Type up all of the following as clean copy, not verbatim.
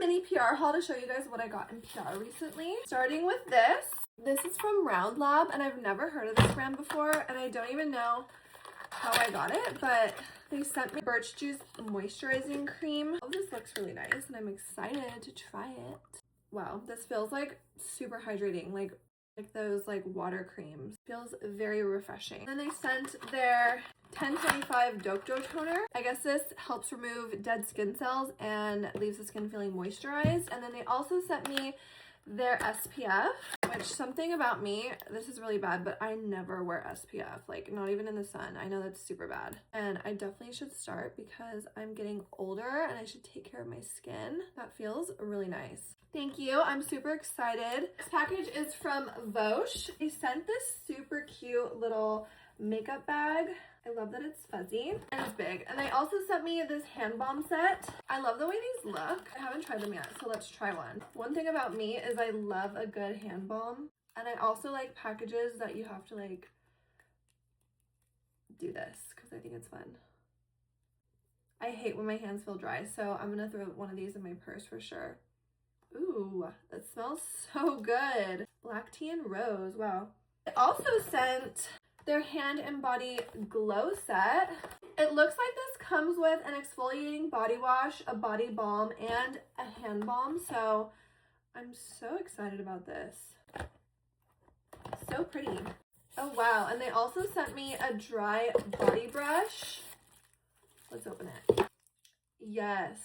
mini PR haul to show you guys what I got in PR recently. Starting with this. This is from Round Lab, and I've never heard of this brand before, and I don't even know how I got it, but they sent me Birch Juice Moisturizing Cream. Oh, this looks really nice, and I'm excited to try it. Wow, this feels like super hydrating, like those like water creams. Feels very refreshing. Then they sent their 1025 Dope Doe Toner. I guess this helps remove dead skin cells and leaves the skin feeling moisturized. And then they also sent me their SPF, which something about me, this is really bad, but I never wear SPF, like not even in the sun. I know that's super bad. And I definitely should start because I'm getting older and I should take care of my skin. That feels really nice. Thank you. I'm super excited. This package is from Vosh. They sent this super cute little makeup bag. I love that it's fuzzy and it's big. And they also sent me this hand balm set. I love the way these look. I haven't tried them yet, so let's try one. One thing about me is I love a good hand balm. And I also like packages that you have to like do this because I think it's fun. I hate when my hands feel dry, so I'm gonna throw one of these in my purse for sure. Ooh, that smells so good. Black tea and rose, wow. They also sent their hand and body glow set. It looks like this comes with an exfoliating body wash, a body balm, and a hand balm. So I'm so excited about this. So pretty. Oh wow, and they also sent me a dry body brush. Let's open it. Yes,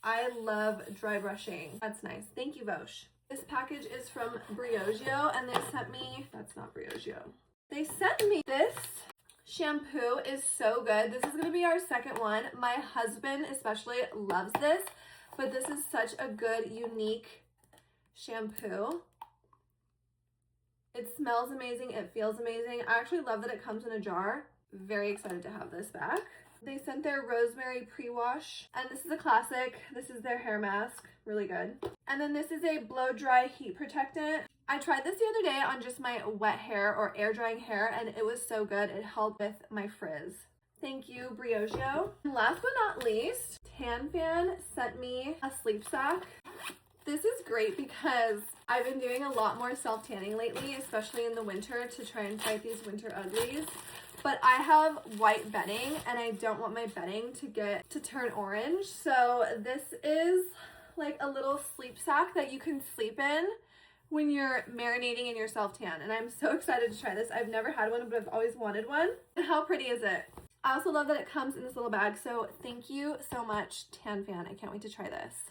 I love dry brushing. That's nice. Thank you, Vosh. This package is from Briogeo, and they sent me, that's not Briogeo. They sent me this shampoo. Is so good. This is going to be our second one. My husband especially loves this, but this is such a good, unique shampoo. It smells amazing. It feels amazing. I actually love that it comes in a jar. Very excited to have this back. They sent their rosemary pre-wash, and this is a classic. This is their hair mask. Really good. And then this is a blow dry heat protectant. I tried this the other day on just my wet hair or air drying hair, and it was so good. It helped with my frizz. Thank you, Briogeo. And last but not least, TanFan sent me a sleep sack. This is great because I've been doing a lot more self-tanning lately, especially in the winter, to try and fight these winter uglies. But I have white bedding and I don't want my bedding to turn orange. So this is like a little sleep sack that you can sleep in when you're marinating in your self-tan. And I'm so excited to try this. I've never had one, but I've always wanted one. And how pretty is it? I also love that it comes in this little bag. So thank you so much, TanFan. I can't wait to try this.